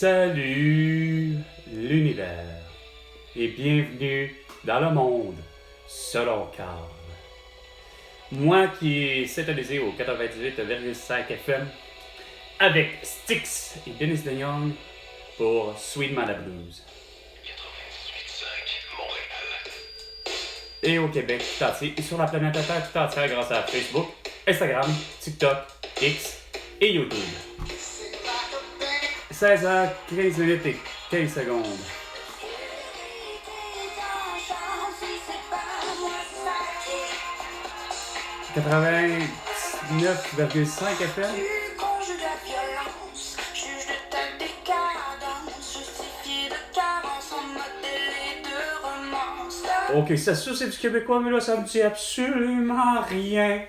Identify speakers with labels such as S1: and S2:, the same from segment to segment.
S1: Salut l'univers et bienvenue dans le monde selon Carl. Moi qui est syntonisé au 98,5 FM avec Styx et Dennis DeYoung pour Sweet Mother Blues.
S2: 98.5 Montréal.
S1: Et au Québec tout entier et sur la planète Terre tout entière grâce à Facebook, Instagram, TikTok, X et YouTube. 16h15 minutes et 15 secondes. « 89,5 FM. Ok, ça c'est du québécois, mais là ça me dit absolument rien.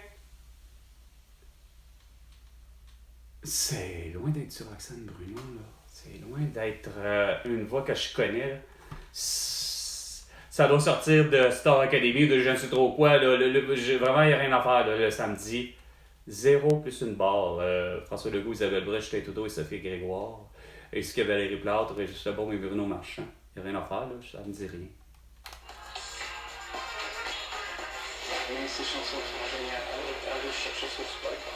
S1: C'est loin d'être sur Roxane Bruno, là. C'est loin d'être une voix que je connais, là. Ça doit sortir de Star Academy, de je ne sais trop quoi, là. Vraiment, il n'y a rien à faire, là, le samedi. 0 plus une barre. François Legault, Isabelle Brèche, Justin Trudeau et Sophie Grégoire. Ainsi que Valérie Plâtre, Régis Lebon et Bruno Marchand. Il n'y a rien à faire, là. Ça me dit rien.
S2: Ces chansons sont géniales. Allez chercher sur Spotify.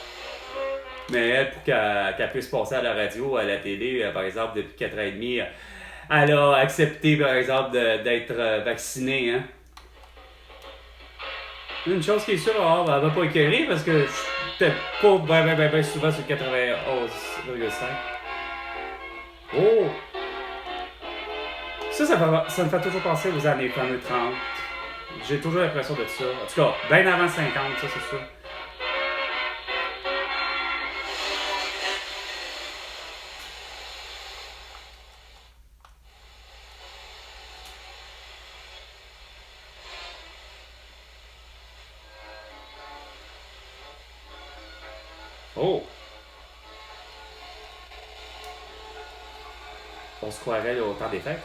S1: Mais elle, pour qu'elle puisse passer à la radio, à la télé, par exemple, depuis 4 ans et demi, elle a accepté, par exemple, d'être vaccinée. Hein? Une chose qui est sûre, elle va pas écœurer parce que j'étais pas ben souvent sur 91,5. Oh! Ça me fait toujours penser aux années 30. J'ai toujours l'impression de ça. En tout cas, bien avant 50, ça c'est sûr. Oh! On se croirait au temps des fêtes.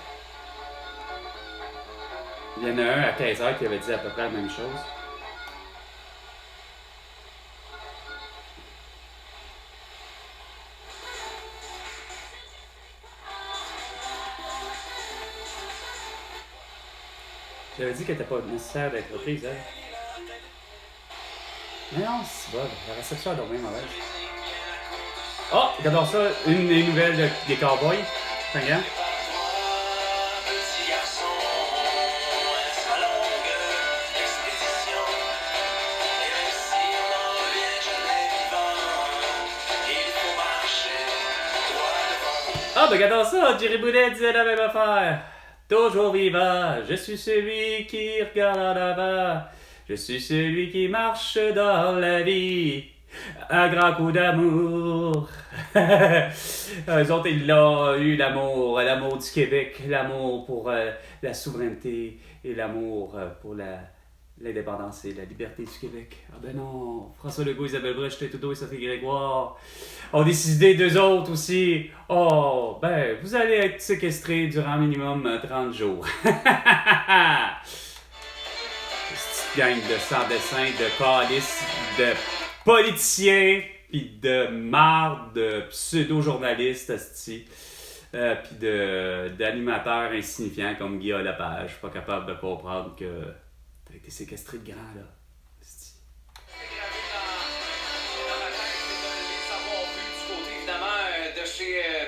S1: Il y en a un à 15h qui avait dit à peu près la même chose. J'avais dit qu'elle n'était pas nécessaire d'être reprise, elle. Mais non, c'est bon, la réception est donc bien mauvaise. Oh, regardons ça, une des nouvelles des Cowboys. Regarde. Ah, ben regardons ça, Jerry Boulet disait la même affaire. Toujours vivant, je suis celui qui regarde en avant. Je suis celui qui marche dans la vie. Un grand coup d'amour. Eux autres, ils l'ont eu, l'amour du Québec, l'amour pour la souveraineté et l'amour pour l'indépendance et la liberté du Québec. Ah ben non, François Legault, Isabelle Brèche, Justin Trudeau et Sophie Grégoire ont décidé d'eux autres aussi. Oh, ben, vous allez être séquestrés durant minimum 30 jours. Cette gang de sans-dessin, de calices, de politiciens, pis de marde, de pseudo-journalistes, pis d'animateurs insignifiants comme Guillaume Lepage, pas capable de comprendre que t'as été séquestré de grand, là.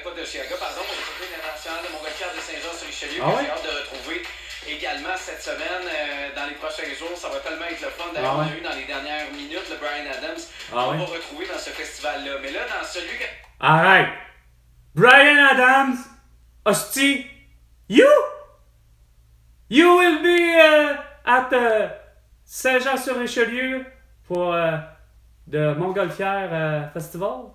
S2: Pas de Chiaga, pardon, mais le Circuit international de Montgolfière de Saint-Jean-sur-Richelieu,
S1: Ah ouais?
S2: que j'ai hâte de retrouver également cette semaine. Dans les prochains jours, ça va tellement être le fun. D'ailleurs, on a eu dans les dernières minutes le Bryan Adams qu'on va retrouver dans ce festival-là. Mais là, dans celui que...
S1: Arrête! Bryan Adams! Hostie! You will be at Saint-Jean-sur-Richelieu for the Montgolfière Festival?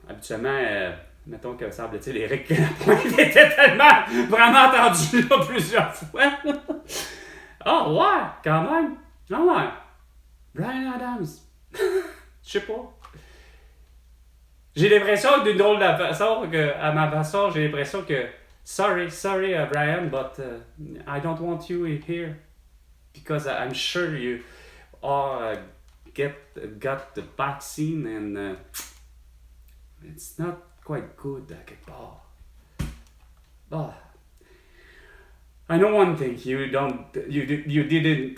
S1: Habituellement, mettons que semble-t-il, Éric Lapointe était tellement vraiment entendu là plusieurs fois. Ah ouais, quand même. Ah ouais. Bryan Adams. Je sais pas. J'ai l'impression d'une drôle de façon à ma façon, j'ai l'impression que sorry, Bryan, but I don't want you here because I'm sure you are got the vaccine and it's not quite good à quelque part. But I know one thing, you didn't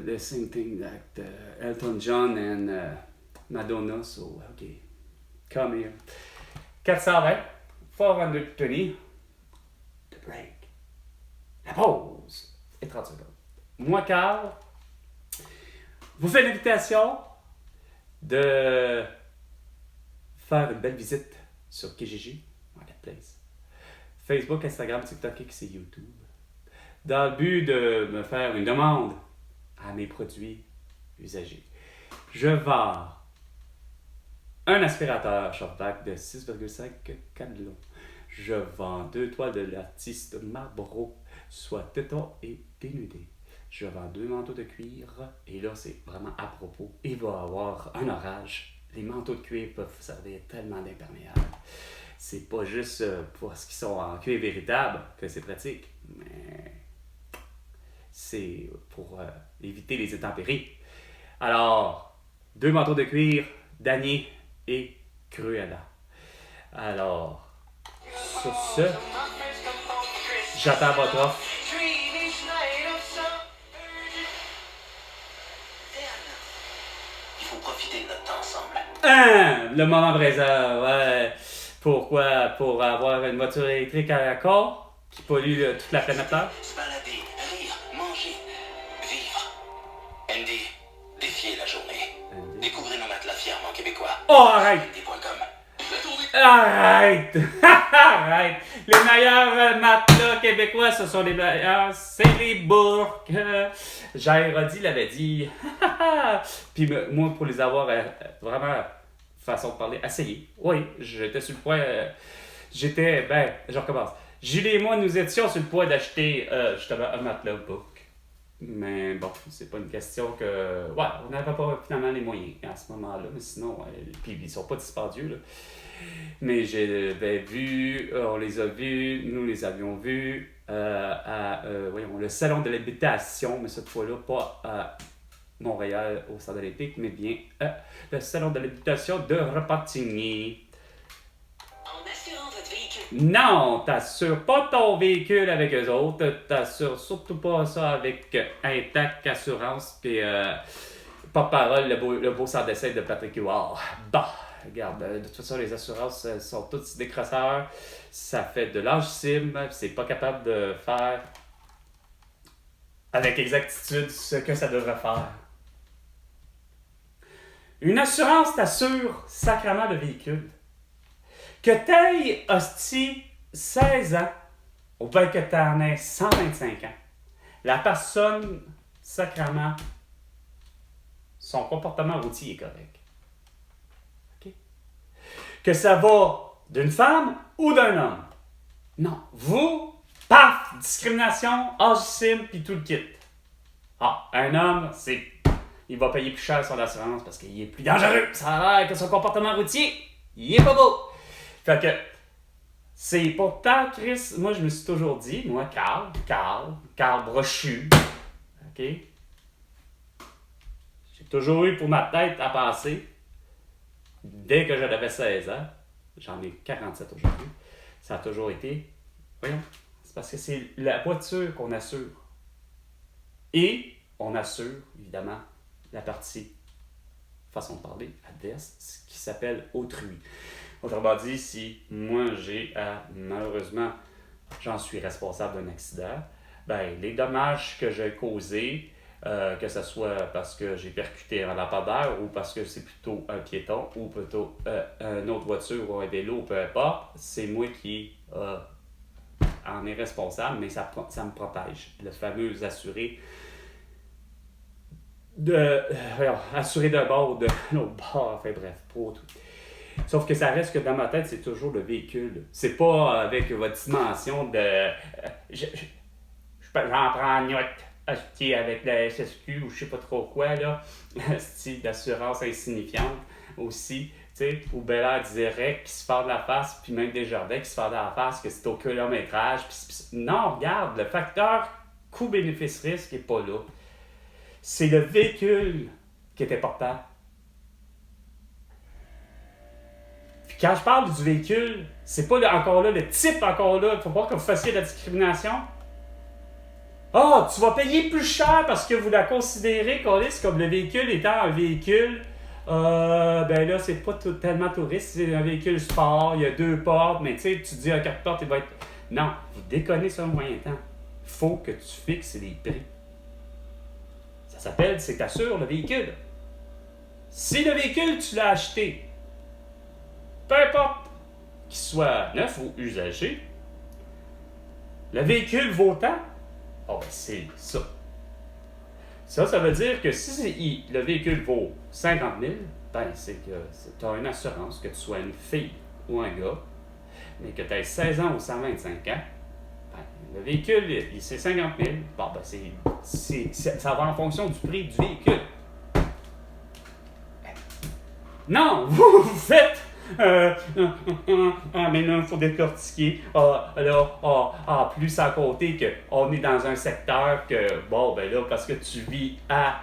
S1: the same thing that Elton John and Madonna, so okay, come here. 420, 420, the break, la pause, et 30 secondes. Moi, Carl, vous faites l'invitation de faire une belle visite sur Kijiji, Marketplace. Facebook, Instagram, TikTok, X et YouTube. Dans le but de me faire une demande à mes produits usagés. Je vends un aspirateur Shopvac de 6,5 gallons. Je vends 2 toiles de l'artiste Marlboro, soit téton et dénudé. Je vends 2 manteaux de cuir. Et là, c'est vraiment à propos. Il va y avoir un orage. Les manteaux de cuir peuvent servir tellement d'imperméables. C'est pas juste pour ce qui sont en cuir véritable que c'est pratique, mais c'est pour éviter les intempéries. Alors, 2 manteaux de cuir, damier et Cruella. Alors, sur ce, j'attends votre offre.
S2: Il faut profiter de notre temps ensemble.
S1: Le moment présent, ouais. Pourquoi? Pour avoir une voiture électrique à la corps qui pollue toute la planète Terre?
S2: Se balader, rire, manger, vivre. Andy, défier la journée. Découvrez nos matelas fièrement québécois.
S1: Oh, arrête!
S2: Andy.com.
S1: Arrête! Arrête! Les meilleurs matelas québécois, ce sont les meilleurs, c'est les bourques. Jairodi l'avait dit. Puis moi, pour les avoir vraiment, façon de parler, essayé. Oui, j'étais sur le point. Je recommence. Julie et moi, nous étions sur le point d'acheter justement un matelas bourque. Mais bon, c'est pas une question que. Ouais, on n'avait pas finalement les moyens à ce moment-là, mais sinon, puis ils sont pas dispendieux, là. Mais j'avais vu, on les a vus, nous les avions vus voyons, le salon de l'habitation, mais cette fois-là, pas à Montréal au Centre olympique, mais bien le salon de l'habitation de Repentigny.
S2: En assurant votre véhicule.
S1: Non, t'assures pas ton véhicule avec eux autres, t'assures surtout pas ça avec Intact Assurance, puis porte-parole, le beau sans d'essai de Patrick Huard. Bah! Regarde, de toute façon, les assurances sont toutes des crosseurs. Ça fait de l'angicisme. C'est pas capable de faire avec exactitude ce que ça devrait faire. Une assurance t'assure sacrément le véhicule. Que t'aies, hostie, 16 ans, ou bien que t'en aies 125 ans, la personne, sacrément, son comportement routier est correct. Que ça va d'une femme ou d'un homme. Non. Vous, paf, discrimination, angicisme, puis tout le kit. Ah, un homme, il va payer plus cher son assurance parce qu'il est plus dangereux. Ça a l'air que son comportement routier, il est pas beau. Fait que, c'est pourtant, Chris, moi je me suis toujours dit, moi, Carl Brochu, ok? J'ai toujours eu pour ma tête à penser, dès que j'avais 16 ans, j'en ai 47 aujourd'hui, ça a toujours été, voyons, c'est parce que c'est la voiture qu'on assure. Et on assure, évidemment, la partie, façon de parler, adverse, qui s'appelle autrui. Autrement dit, si moi malheureusement, j'en suis responsable d'un accident, ben les dommages que j'ai causés, que ce soit parce que j'ai percuté un lampadaire ou parce que c'est plutôt un piéton ou plutôt une autre voiture ou un vélo, peu importe, c'est moi qui en est responsable, mais ça me protège. Le fameux assuré assuré d'un bord ou de l'autre bord, enfin bref, pour tout. Sauf que ça reste que dans ma tête, c'est toujours le véhicule. C'est pas avec votre dimension de j'en prends une note. Avec la SSQ ou je sais pas trop quoi, là, style d'assurance insignifiante aussi, tu sais, ou Bel Air Direct qui se parle de la face, puis même Desjardins qui se parle de la face, que c'est au kilométrage. Non, regarde, le facteur coût-bénéfice-risque est pas là. C'est le véhicule qui était portable. Puis quand je parle du véhicule, c'est pas encore là, le type encore là, il faut pas que vous fassiez de la discrimination. Ah, tu vas payer plus cher parce que vous la considérez, Colis, comme le véhicule étant un véhicule. Ben là, c'est pas tellement touriste, c'est un véhicule sport, il y a 2 portes, mais tu sais, tu dis à 4 portes, il va être. Non, vous déconnez sur un moyen temps. Il faut que tu fixes les prix. Ça s'appelle, c'est t'assures le véhicule. Si le véhicule, tu l'as acheté, peu importe qu'il soit neuf ou usagé, le véhicule vaut tant, oh ben c'est ça. Ça veut dire que si le véhicule vaut 50 000, ben c'est que tu as une assurance, que tu sois une fille ou un gars, mais que tu aies 16 ans ou 125 ans, ben, le véhicule, c'est 50 000. Bon, ben ça va en fonction du prix du véhicule. Non, vous faites... mais là, il faut décortiquer. Plus à côté qu'on est dans un secteur que, bon, ben là, parce que tu vis à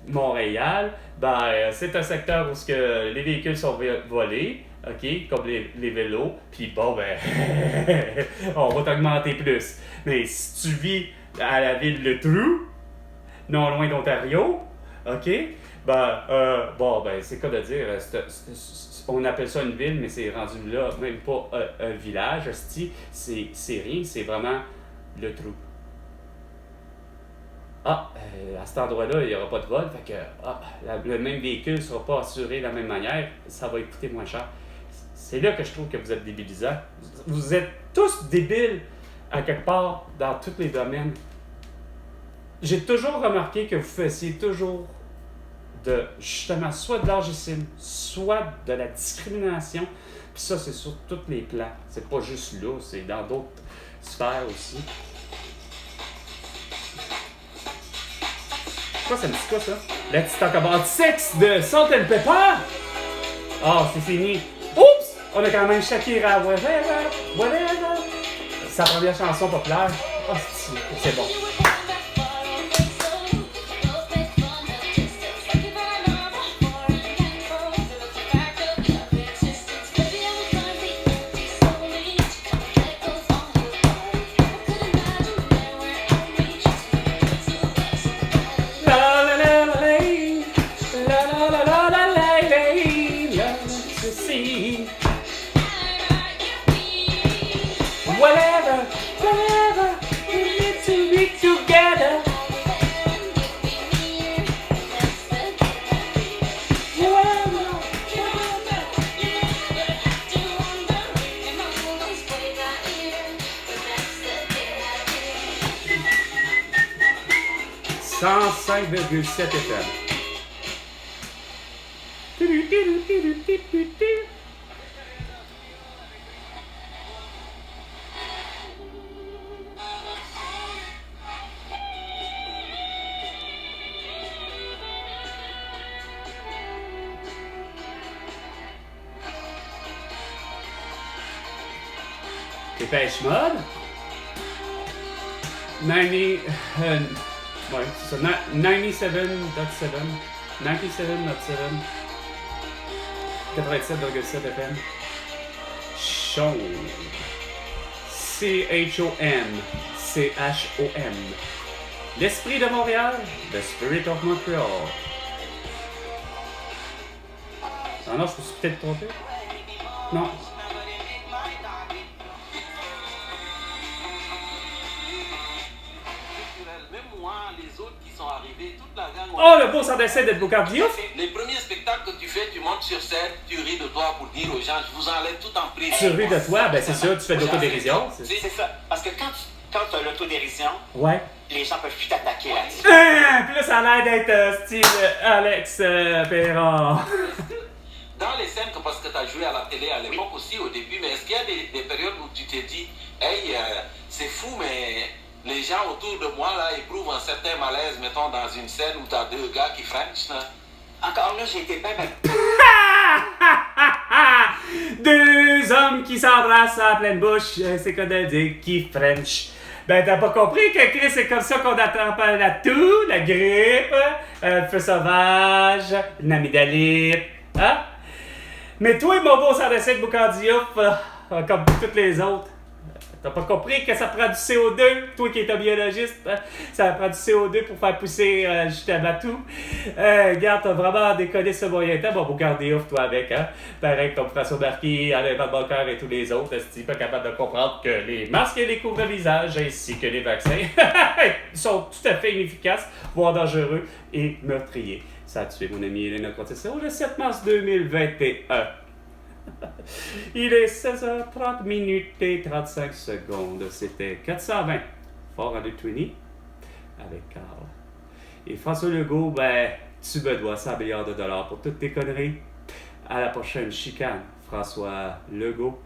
S1: Montréal, ben, c'est un secteur où les véhicules sont volés, OK, comme les vélos, puis bon, ben, on va t'augmenter plus. Mais si tu vis à la ville de True, non loin d'Ontario, OK, c'est quoi de dire, on appelle ça une ville, mais c'est rendu là, même pas un village, c'est rien, c'est vraiment le trou. À cet endroit-là, il n'y aura pas de vol, fait que le même véhicule ne sera pas assuré de la même manière, ça va coûter moins cher. C'est là que je trouve que vous êtes débilisants. Vous êtes tous débiles, à quelque part, dans tous les domaines. J'ai toujours remarqué que vous faisiez toujours justement, soit de l'argisme, soit de la discrimination. Puis ça, c'est sur tous les plans. C'est pas juste là, c'est dans d'autres sphères aussi. Quoi, ça me dit quoi, ça? Let's talk about sex de Salt and Pepper! Ah, c'est fini. Oups! On a quand même Shakira, whatever. Sa première chanson populaire. Ah, c'est bon. « 105,7 FM. Dépêche Mode. 90... ouais, c'est ça. 97.7. 87,7 FM. Chom. CHOM. L'esprit de Montréal. The Spirit of Montreal. Ah non, je me suis peut-être trompé. Non. Oh, le beau s'adressait d'être Boucardio.
S2: Les premiers spectacles que tu fais, tu montes sur scène, tu ris de toi pour dire aux gens, je vous enlève tout en prix.
S1: Tu ris de toi, ben c'est sûr, tu fais de l'autodérision.
S3: C'est ça, parce que quand tu as l'autodérision,
S1: ouais,
S3: les gens peuvent plus t'attaquer là-dessus.
S1: Puis là, ça a l'air d'être style Alex Perron.
S2: Dans les scènes, parce que tu as joué à la télé à l'époque aussi, au début, mais est-ce qu'il y a des périodes où tu t'es dit, hey, c'est fou, mais les gens autour de moi, là, éprouvent un certain malaise, mettons, dans une scène où tu as 2 gars qui frenchent, là?
S3: Encore là, j'ai été bien...
S1: 2 hommes qui s'embrassent à pleine bouche, c'est quoi de dire, qui French. Ben, t'as pas compris que Chris, c'est comme ça qu'on attrape la toux, la grippe, le feu sauvage, l'amygdalite, hein? Mais toi, mon beau Sandrine Boucardiouf, comme toutes les autres, t'as pas compris que ça prend du CO2, toi qui es un biologiste, hein? Ça prend du CO2 pour faire pousser justement tout. Regarde, t'as vraiment déconné ce moyen temps, mon Boucardiouf, toi avec, hein? Pareil comme François Marquis, Alain Van Boncoeur et tous les autres, est-ce pas capable de comprendre que les masques et les couvre-visages, ainsi que les vaccins, sont tout à fait inefficaces, voire dangereux et meurtriers. Ça a tué mon ami Elena Contesson le 7 mars 2021. Il est 16h30 minutes et 35 secondes. C'était 420 Fort en Lettonie avec Carl. Et François Legault, ben, tu me dois 100 milliards de dollars pour toutes tes conneries. À la prochaine chicane, François Legault.